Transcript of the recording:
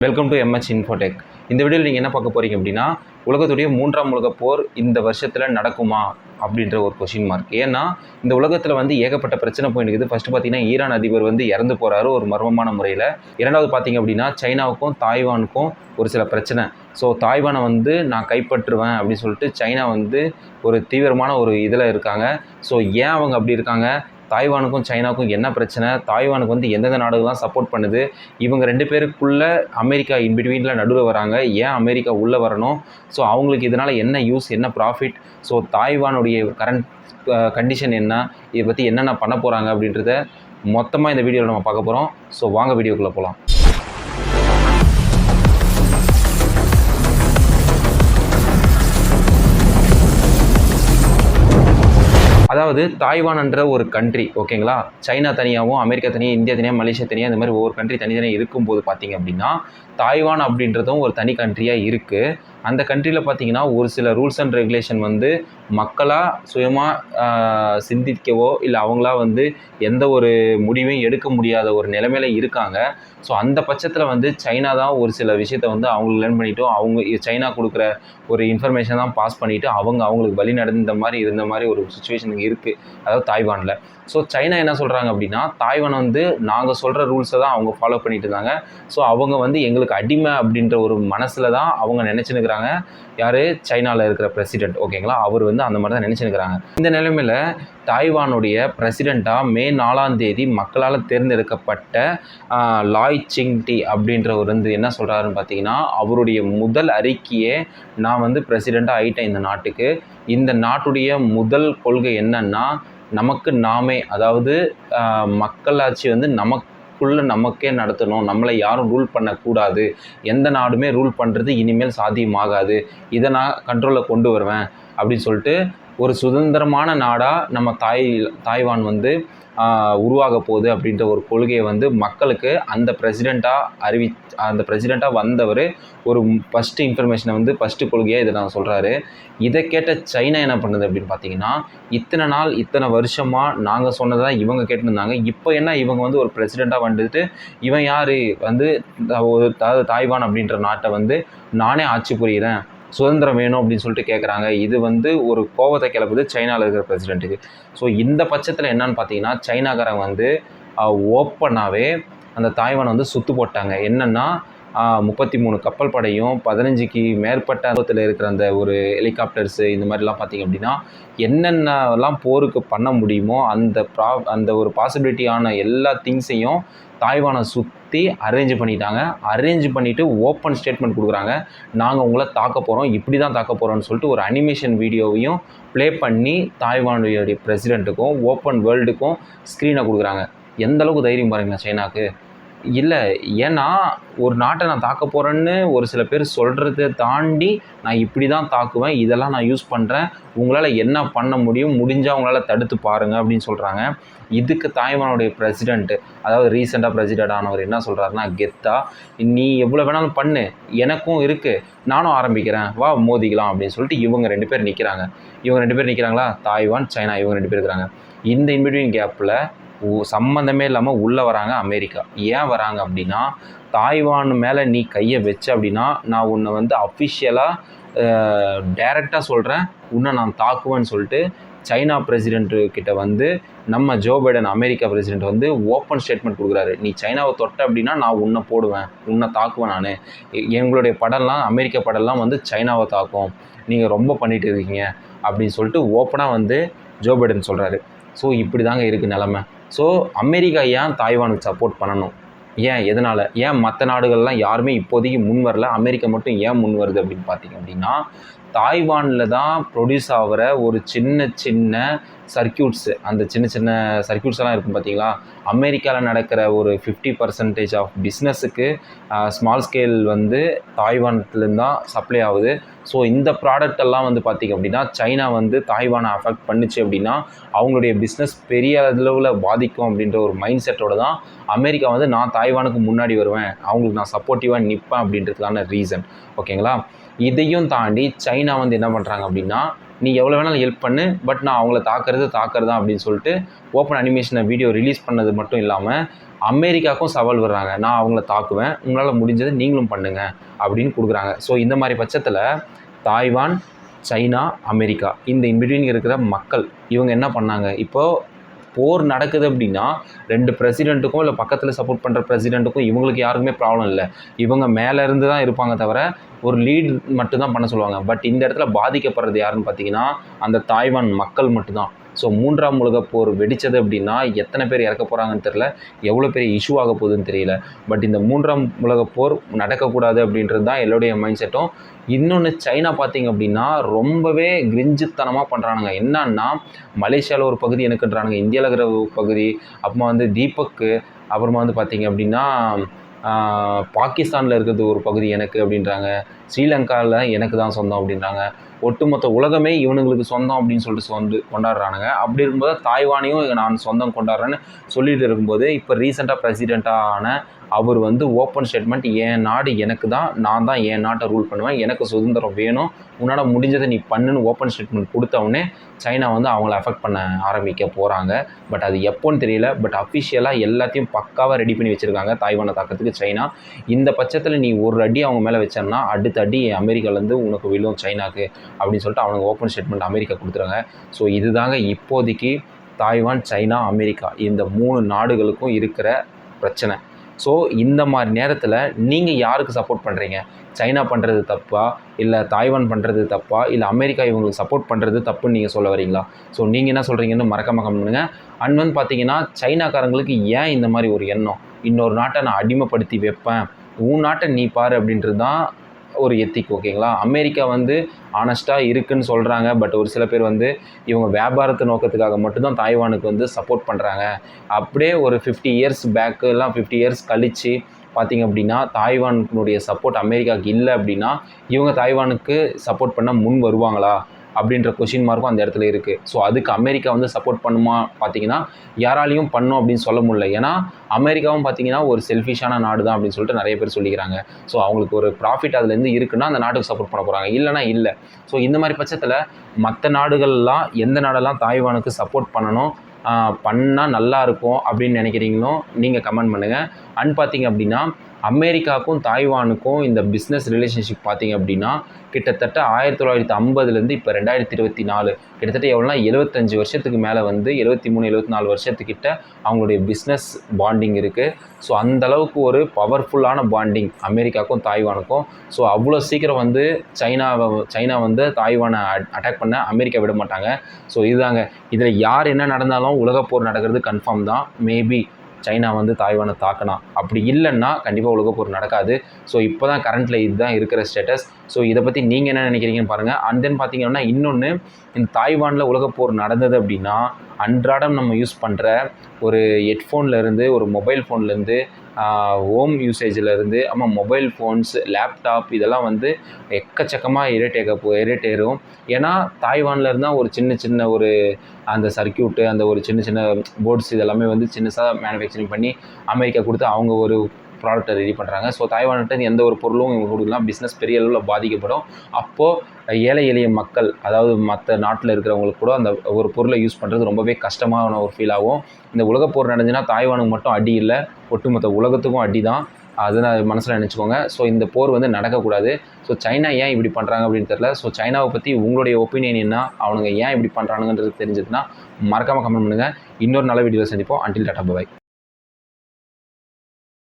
Welcome to MH Infotech. இந்த வீடியோவில் நீங்கள் என்ன பார்க்க போகிறீங்க அப்படின்னா, உலகத்துடைய 3ஆம் உலகப் போர் இந்த வருஷத்தில் நடக்குமா அப்படின்ற ஒரு கொஷின் மார்க். ஏன்னா இந்த உலகத்தில் ஏகப்பட்ட பிரச்சனை போயிட்டு இருக்குது. ஃபஸ்ட்டு பார்த்தீங்கன்னா ஈரான் அதிபர் இறந்து போகிறாரு ஒரு மர்மமான முறையில். இரண்டாவது பார்த்தீங்க அப்படின்னா சைனாவுக்கும் தாய்வானுக்கும் ஒரு சில பிரச்சனை. ஸோ தாய்வானை நான் கைப்பற்றுவேன் அப்படின்னு சொல்லிட்டு சைனா ஒரு தீவிரமான ஒரு இதில் இருக்காங்க. ஸோ ஏன் அவங்க அப்படி இருக்காங்க, தாய்வானுக்கும் சைனாவுக்கும் என்ன பிரச்சனை, தாய்வானுக்கு எந்தெந்த நாடுகள்லாம் சப்போர்ட் பண்ணுது, இவங்க 2 பேருக்குள்ளே அமெரிக்கா இன்பிட்வீனில் நடுவில் வராங்க, ஏன் அமெரிக்கா உள்ளே வரணும், ஸோ அவங்களுக்கு இதனால் என்ன யூஸ், என்ன ப்ராஃபிட், ஸோ தாய்வானுடைய கரண்ட் கண்டிஷன் என்ன, இதை பற்றி என்னென்ன பண்ண போகிறாங்க அப்படின்றத மொத்தமாக இந்த வீடியோவில் நம்ம பார்க்க போகிறோம். ஸோ வாங்க வீடியோக்குள்ளே போகலாம். அதாவது தாய்வான்ன்ற ஒரு கண்ட்ரி, ஓகேங்களா, சைனா தனியாகவும் அமெரிக்கா தனியாக, இந்தியா தனியாக, மலேசியா தனியாக, இந்த மாதிரி ஒவ்வொரு கண்ட்ரி தனித்தனியாக இருக்கும்போது பார்த்திங்க அப்படின்னா தாய்வான் அப்படின்றதும் ஒரு தனி கண்ட்ரியாக இருக்குது. அந்த கண்ட்ரியில் பார்த்திங்கன்னா ஒரு சில ரூல்ஸ் அண்ட் ரெகுலேஷன் மக்களாக சுயமாக சிந்திக்கவோ இல்லை அவங்களா எந்த ஒரு முடிவையும் எடுக்க முடியாத ஒரு நிலைமையில் இருக்காங்க. ஸோ அந்த பட்சத்தில் சைனா தான் ஒரு சில விஷயத்தை அவங்களுக்கு லேர்ன் பண்ணிவிட்டோம், அவங்க சைனா கொடுக்குற ஒரு இன்ஃபர்மேஷன் தான் பாஸ் பண்ணிவிட்டு அவங்களுக்கு வழி நடந்த மாதிரி இருந்த மாதிரி ஒரு சுச்சுவேஷன் இருக்குது, அதாவது தாய்வானில். ஸோ சைனா என்ன சொல்கிறாங்க அப்படின்னா, தாய்வான் நாங்கள் சொல்கிற ரூல்ஸை தான் அவங்க ஃபாலோ பண்ணிட்டு இருந்தாங்க. ஸோ அவங்க எங்களுக்கு அடிமை அப்படின்ற ஒரு மனசில் தான் அவங்க நினச்சினுக்கிறாங்க. யார், சைனாவில் இருக்கிற பிரசிடென்ட், ஓகேங்களா, அவர் அந்த மாதிரி தான் நினச்சினுக்கிறாங்க. இந்த நிலைமையில் தாய்வானுடைய பிரசிடெண்ட்டாக மே 4ஆம் தேதி மக்களால் தேர்ந்தெடுக்கப்பட்ட லாய் சிங்டி அப்படின்றவர் என்ன சொல்கிறாருன்னு பார்த்தீங்கன்னா, அவருடைய முதல் அறிக்கையே நான் பிரசிடெண்ட்டாக ஆகிட்டேன் இந்த நாட்டுக்கு, இந்த நாட்டுடைய முதல் கொள்கை என்னன்னா நமக்கு நாமே, அதாவது மக்களாட்சி நமக்கே நடத்தணும், நம்மளை யாரும் ரூல் பண்ணக்கூடாது, எந்த நாடுமே ரூல் பண்ணுறது இனிமேல் சாத்தியமாகாது, இதை நான் கண்ட்ரோலில் கொண்டு வருவேன் அப்படின்னு சொல்லிட்டு ஒரு சுதந்திரமான நாடாக நம்ம தாய்வான் உருவாக போகுது அப்படின்ற ஒரு கொள்கையை மக்களுக்கு அந்த பிரசிடெண்ட்டாக வந்தவர் ஒரு ஃபஸ்ட்டு இன்ஃபர்மேஷனை ஃபஸ்ட்டு கொள்கையாக இதை நான் சொல்கிறாரு. இதை கேட்ட சைனா என்ன பண்ணுது அப்படின்னு பார்த்தீங்கன்னா, இத்தனை நாள் இத்தனை வருஷமாக நாங்கள் சொன்னதான் இவங்க கேட்டுருந்தாங்க, இப்போ என்ன இவங்க ஒரு பிரசிடெண்ட்டாக இவன் யார் அதாவது தாய்வான் அப்படின்ற நாட்டை நானே ஆட்சி புரிகிறேன், சுதந்திரம் வேணும் அப்படின்னு சொல்லிட்டு கேட்குறாங்க. இது ஒரு கோபத்தை கிளப்புது சைனாவில் இருக்கிற பிரசிடெண்ட்டுக்கு. ஸோ இந்த பட்சத்தில் என்னன்னு பார்த்தீங்கன்னா, சைனாக்காரங்க ஓப்பனாகவே அந்த தாய்வானை சுற்று போட்டாங்க. என்னென்னா 33 கப்பல் படையும் 15க்கு மேற்பட்ட அனுபவத்தில் இருக்கிற அந்த ஒரு ஹெலிகாப்டர்ஸு, இந்த மாதிரிலாம் பார்த்திங்க அப்படின்னா என்னென்னலாம் போருக்கு பண்ண முடியுமோ அந்த ஒரு பாசிபிலிட்டியான எல்லா திங்ஸையும் தாய்வானை சுற்றி அரேஞ்ச் பண்ணிட்டாங்க. அரேஞ்ச் பண்ணிவிட்டு ஓப்பன் ஸ்டேட்மெண்ட் கொடுக்குறாங்க, நாங்கள் உங்களை தாக்க போகிறோம், இப்படி தான் தாக்க போகிறோம்னு சொல்லிட்டு ஒரு அனிமேஷன் வீடியோவையும் ப்ளே பண்ணி தாய்வானுடைய பிரசிடெண்ட்டுக்கும் ஓப்பன் வேர்ல்டுக்கும் ஸ்க்ரீனை கொடுக்குறாங்க. எந்தளவுக்கு தைரியம் பாருங்களேன் சைனாவுக்கு. இல்லை, ஏன்னா ஒரு நாட்டை நான் தாக்க போகிறேன்னு ஒரு சில பேர் சொல்கிறத தாண்டி நான் இப்படி தான் தாக்குவேன், இதெல்லாம் நான் யூஸ் பண்ணுறேன், உங்களால் என்ன பண்ண முடிஞ்சால் உங்களால் தடுத்து பாருங்கள் அப்படின்னு சொல்கிறாங்க. இதுக்கு தாய்வானுடைய பிரசிடெண்ட்டு, அதாவது ரீசெண்டாக பிரசிடெண்ட் ஆனவர் என்ன சொல்கிறாருன்னா, கெத்தா நீ எவ்வளோ வேணாலும் பண்ணு, எனக்கும் இருக்குது, நானும் ஆரம்பிக்கிறேன், வா மோதிக்கலாம் அப்படின்னு சொல்லிட்டு இவங்க 2 பேர் நிற்கிறாங்க. இவங்க 2 பேர் நிற்கிறாங்களா, தாய்வான் சைனா, இவங்க 2 பேர் இருக்கிறாங்க. இந்த இன்பிட்வீன் கேப்பில் சம்மந்தமே இல்லாமல் உள்ளே வராங்க அமெரிக்கா. ஏன் வராங்க அப்படின்னா, தாய்வான் மேலே நீ கையை வச்ச அப்படின்னா நான் உன்னை அஃபிஷியலாக டைரெக்டாக சொல்கிறேன், உன்னை நான் தாக்குவேன்னு சொல்லிட்டு சைனா பிரசிடெண்ட்டுக்கிட்ட நம்ம Joe Biden America president open statement கொடுக்குறாரு. நீ சைனாவை தொட்ட அப்படின்னா நான் உன்னை போடுவேன், உன்னை தாக்குவேன், நான் எங்களுடைய படம்லாம் அமெரிக்க படம்லாம் சைனாவை தாக்கும், நீங்கள் ரொம்ப பண்ணிகிட்டு இருக்கீங்க அப்படின்னு சொல்லிட்டு ஓப்பனாக ஜோ பைடன் சொல்கிறாரு. ஸோ இப்படி தாங்க இருக்குது நிலமை. ஸோ அமெரிக்கா ஏன் தாய்வானுக்கு சப்போர்ட் பண்ணணும், எதனால், ஏன் மற்ற நாடுகள்லாம் யாருமே இப்போதைக்கு முன் வரல, அமெரிக்கா மட்டும் ஏன் முன் வருது அப்படின்னு பார்த்தீங்க அப்படின்னா, தாய்வானில் தான் ப்ரொடியூஸ் ஆகிற ஒரு சின்ன சர்க்கியூட்ஸு, அந்த சின்ன சர்க்கியூட்ஸ் எல்லாம் இருக்கும் பார்த்தீங்களா, அமெரிக்காவில் நடக்கிற ஒரு 50% ஆஃப் பிஸ்னஸுக்கு ஸ்மால் ஸ்கேல் தாய்வான்லேருந்து தான் சப்ளை ஆகுது. ஸோ இந்த ப்ராடக்ட் எல்லாம் பார்த்திங்க அப்படின்னா சைனா தாய்வானை அஃபெக்ட் பண்ணிச்சு அப்படின்னா அவங்களுடைய பிஸ்னஸ் பெரிய அளவில் பாதிக்கும் அப்படின்ற ஒரு மைண்ட் செட்டோடு தான் அமெரிக்கா நான் தாய்வானுக்கு முன்னாடி வருவேன், அவங்களுக்கு நான் சப்போர்ட்டிவாக நிற்பேன் அப்படின்றதுக்கான ரீசன், ஓகேங்களா. இதையும் தாண்டி சைனா என்ன பண்ணுறாங்க அப்படின்னா, நீ எவ்வளோ வேணாலும் ஹெல்ப் பண்ணு, பட் நான் அவங்கள தாக்குறதா அப்படின்னு சொல்லிட்டு ஓப்பன் அனிமேஷனை வீடியோ ரிலீஸ் பண்ணது மட்டும் இல்லாமல் அமெரிக்காவுக்கும் சவால் விடுறாங்க, நான் அவங்கள தாக்குவேன், உங்களால் முடிஞ்சதை நீங்களும் பண்ணுங்கள் அப்படின்னு கொடுக்குறாங்க. ஸோ இந்த மாதிரி பட்சத்தில் தாய்வான், சைனா, அமெரிக்கா இந்த இன்பிட்வீன் இருக்கிற மக்கள் இவங்க என்ன பண்ணாங்க, இப்போது போர் நடக்குது அப்படின்னா 2 பிரசிடெண்ட்டுக்கும் இல்லை பக்கத்தில் சப்போர்ட் பண்ணுற பிரசிடெண்ட்டுக்கும் இவங்களுக்கு யாருக்குமே ப்ராப்ளம் இல்லை. இவங்க மேலே இருந்து தான் இருப்பாங்க தவிர ஒரு லீட் மட்டும்தான் பண்ண சொல்லுவாங்க. பட் இந்த இடத்துல பாதிக்கப்படுறது யாருன்னு பார்த்தீங்கன்னா அந்த தாய்வான் மக்கள் மட்டும்தான். ஸோ 3ஆம் உலகப் போர் வெடித்தது அப்படின்னா எத்தனை பேர் இறக்க போகிறாங்கன்னு தெரியல, எவ்வளோ பெரிய இஷ்யூ ஆக போகுதுன்னு தெரியல. பட் இந்த 3ஆம் உலகப் போர் நடக்கக்கூடாது அப்படின்றது தான் எல்லோருடைய மைண்ட் செட்டும். இன்னொன்று சைனா பார்த்திங்க அப்படின்னா ரொம்பவே கிரிஞ்சுத்தனமாக பண்ணுறானுங்க. என்னன்னா மலேசியாவில் ஒரு பகுதி எனக்குன்றானுங்க, இந்தியாவில் இருக்கிற ஒரு பகுதி, அப்புறமா வந்து தீபக்கு, அப்புறமா வந்து பார்த்திங்க அப்படின்னா பாகிஸ்தானில் இருக்கிறது ஒரு பகுதி எனக்கு அப்படின்றாங்க, ஸ்ரீலங்காவில் எனக்கு தான் சொந்தம் அப்படின்றாங்க, ஒட்டுமொத்த உலகமே இவனுங்களுக்கு சொந்தம் அப்படின்னு சொல்லிட்டு கொண்டாடுறானுங்க. அப்படி இருக்கும்போது தாய்வானையும் நான் சொந்தம் கொண்டாடுறேன்னு சொல்லிட்டு இருக்கும்போது இப்போ ரீசெண்டாக பிரசிடெண்ட்டான அவர் வந்து ஓப்பன் ஸ்டேட்மெண்ட், என் நாடு எனக்கு தான், நான் தான் என் நாட்டை ரூல் பண்ணுவேன், எனக்கு சுதந்திரம் வேணும், உன்னால் முடிஞ்சதை நீ பண்ணுன்னு ஓப்பன் ஸ்டேட்மெண்ட் கொடுத்தவொடனே சைனா வந்து அவங்கள அஃபெக்ட் பண்ண ஆரம்பிக்க போகிறாங்க. பட் அது எப்போன்னு தெரியல. பட் அஃபிஷியலாக எல்லாத்தையும் பக்காவாக ரெடி பண்ணி வச்சுருக்காங்க தாய்வானை தாக்கிறதுக்கு சைனா. இந்த பட்சத்தில் நீ ஒரு அடி அவங்க மேலே வச்சேன்னா அடுத்த அடி அமெரிக்காலேருந்து உனக்கு விழும் சைனாக்கு அப்படின்னு சொல்லிட்டு அவனுக்கு ஓப்பன் ஸ்டேட்மெண்ட் அமெரிக்கா கொடுத்துறாங்க. ஸோ இதுதாங்க இப்போதைக்கு தாய்வான், சைனா, அமெரிக்கா இந்த 3 நாடுகளுக்கும் இருக்கிற பிரச்சனை. ஸோ இந்த மாதிரி நேரத்தில் நீங்கள் யாருக்கு சப்போர்ட் பண்ணுறீங்க? சைனா பண்ணுறது தப்பா, இல்லை தாய்வான் பண்ணுறது தப்பா, இல்லை அமெரிக்கா இவங்களுக்கு சப்போர்ட் பண்ணுறது தப்புன்னு நீங்கள் சொல்ல வரீங்களா? ஸோ நீங்கள் என்ன சொல்கிறீங்கன்னு மறக்காம கமெண்ட் பண்ணுங்கள். அண்ட் வந்து பார்த்தீங்கன்னா சைனாக்காரங்களுக்கு ஏன் இந்த மாதிரி ஒரு எண்ணம், இன்னொரு நாட்டை நான் அடிமைப்படுத்தி வைப்பேன், உன் நாட்டை நீ பாரு அப்படின்றது தான் ஒரு எத்திக், ஓகேங்களா? அமெரிக்கா வந்து ஆனஸ்ட்டாக இருக்குன்னு சொல்கிறாங்க. பட் ஒரு சில பேர் வந்து இவங்க வியாபாரத்து நோக்கத்துக்காக மட்டும்தான் தாய்வானுக்கு வந்து சப்போர்ட் பண்ணுறாங்க. அப்படியே ஒரு 50 இயர்ஸ் பேக்கு எல்லாம் 50 இயர்ஸ் கழித்து பார்த்திங்க அப்படின்னா தாய்வானுடைய சப்போர்ட் அமெரிக்காவுக்கு இல்லை அப்படின்னா இவங்க தாய்வானுக்கு சப்போர்ட் பண்ண முன் வருவாங்களா அப்படின்ற கொஷின் மார்க்கும் அந்த இடத்துல இருக்குது. ஸோ அதுக்கு அமெரிக்கா வந்து சப்போர்ட் பண்ணுமா பார்த்தீங்கன்னா யாராலையும் பண்ணும் அப்படின்னு சொல்ல முடியல. ஏன்னா அமெரிக்காவும் பார்த்தீங்கன்னா ஒரு செல்ஃபிஷான நாடு தான் அப்படின்னு சொல்லிட்டு நிறைய பேர் சொல்லிக்கிறாங்க. ஸோ அவங்களுக்கு ஒரு ப்ராஃபிட் அதுலேருந்து இருக்குன்னா அந்த நாட்டுக்கு சப்போர்ட் பண்ண போகிறாங்க, இல்லைனா இல்லை. ஸோ இந்த மாதிரி பட்சத்தில் மற்ற நாடுகள்லாம் எந்த நாடெல்லாம் தாய்வானுக்கு சப்போர்ட் பண்ணணும், பண்ணால் நல்லாயிருக்கும் அப்படின்னு நினைக்கிறீங்களோ நீங்கள் கமெண்ட் பண்ணுங்கள். அண்ட் பார்த்திங்க அப்படின்னா அமெரிக்காவுக்கும் தாய்வானுக்கும் இந்த பிஸ்னஸ் ரிலேஷன்ஷிப் பார்த்திங்க அப்படின்னா கிட்டத்தட்ட 1950லேருந்து இப்போ 2024 கிட்டத்தட்ட எவ்வளோனா 75 வருஷத்துக்கு மேலே வந்து 73-74 வருஷத்துக்கிட்ட அவங்களுடைய பிஸ்னஸ் பாண்டிங் இருக்குது. ஸோ அந்தளவுக்கு ஒரு பவர்ஃபுல்லான பாண்டிங் அமெரிக்காவுக்கும் தாய்வானுக்கும். ஸோ அவ்வளோ சீக்கிரம் வந்து சைனா வந்து தாய்வானை அட்டாக் பண்ண அமெரிக்கா விட மாட்டாங்க. ஸோ இதுதாங்க, இதில் யார் என்ன நடந்தாலும் உலகப்போர் நடக்கிறது கன்ஃபார்ம் தான். மேபி சைனா வந்து தாய்வானை தாக்கலாம், அப்படி இல்லைன்னா கண்டிப்பாக உலகப்போர் நடக்காது. ஸோ இப்போ தான் கரண்ட்டில் இதுதான் இருக்கிற ஸ்டேட்டஸ். ஸோ இதை பற்றி நீங்கள் என்ன நினைக்கிறீங்கன்னு பாருங்கள். அண்ட் தென் பார்த்தீங்கன்னா இன்னொன்று, இந்த தாய்வானில் உலகப்போர் நடந்தது அப்படின்னா அன்றாடம் நம்ம யூஸ் பண்ணுற ஒரு ஹெட்ஃபோன்லேருந்து, ஒரு மொபைல் ஃபோன்லேருந்து, ஹோம் யூசேஜிலேருந்து, ஆமாம் மொபைல் ஃபோன்ஸ், லேப்டாப் இதெல்லாம் வந்து எக்கச்சக்கமாக ரேட் ஏறும். ஏன்னா தாய்வானில் இருந்தால் ஒரு சின்ன ஒரு அந்த சர்க்கியூட்டு, அந்த ஒரு சின்ன போர்ட்ஸ் இதெல்லாமே வந்து சின்னதாக மேனுஃபேக்சரிங் பண்ணி அமெரிக்கா கொடுத்து அவங்க ஒரு ப்ராடக்ட்டை ரெடி பண்ணுறாங்க. ஸோ தாய்வான்கிட்ட எந்த ஒரு பொருளும் இவங்க கொடுக்கலாம், பிஸ்னஸ் பெரிய அளவில் பாதிக்கப்படும். அப்போது ஏழை எளிய மக்கள், அதாவது மற்ற நாட்டில் இருக்கிறவங்களுக்கு கூட அந்த ஒரு பொருளை யூஸ் பண்ணுறது ரொம்பவே கஷ்டமான ஒரு ஃபீல் ஆகும். இந்த உலகப்போர் நடந்துச்சுன்னா தாய்வானுக்கு மட்டும் அடி இல்லை, ஒட்டுமொத்த உலகத்துக்கும் அடி தான். அதை மனசில் நினச்சிக்கோங்க. ஸோ இந்த போர் வந்து நடக்கக்கூடாது. ஸோ சைனா ஏன் இப்படி பண்ணுறாங்க அப்படின்னு தெரியல. ஸோ சைனாவை பற்றி உங்களுடைய ஒப்பீனியன் என்ன, அவனுங்க ஏன் இப்படி பண்ணுறானுங்கன்றது தெரிஞ்சதுன்னா மறக்காமல் கமெண்ட் பண்ணுங்கள். இன்னொரு நல்ல வீடியோவில் சந்திப்போம். Until tata by.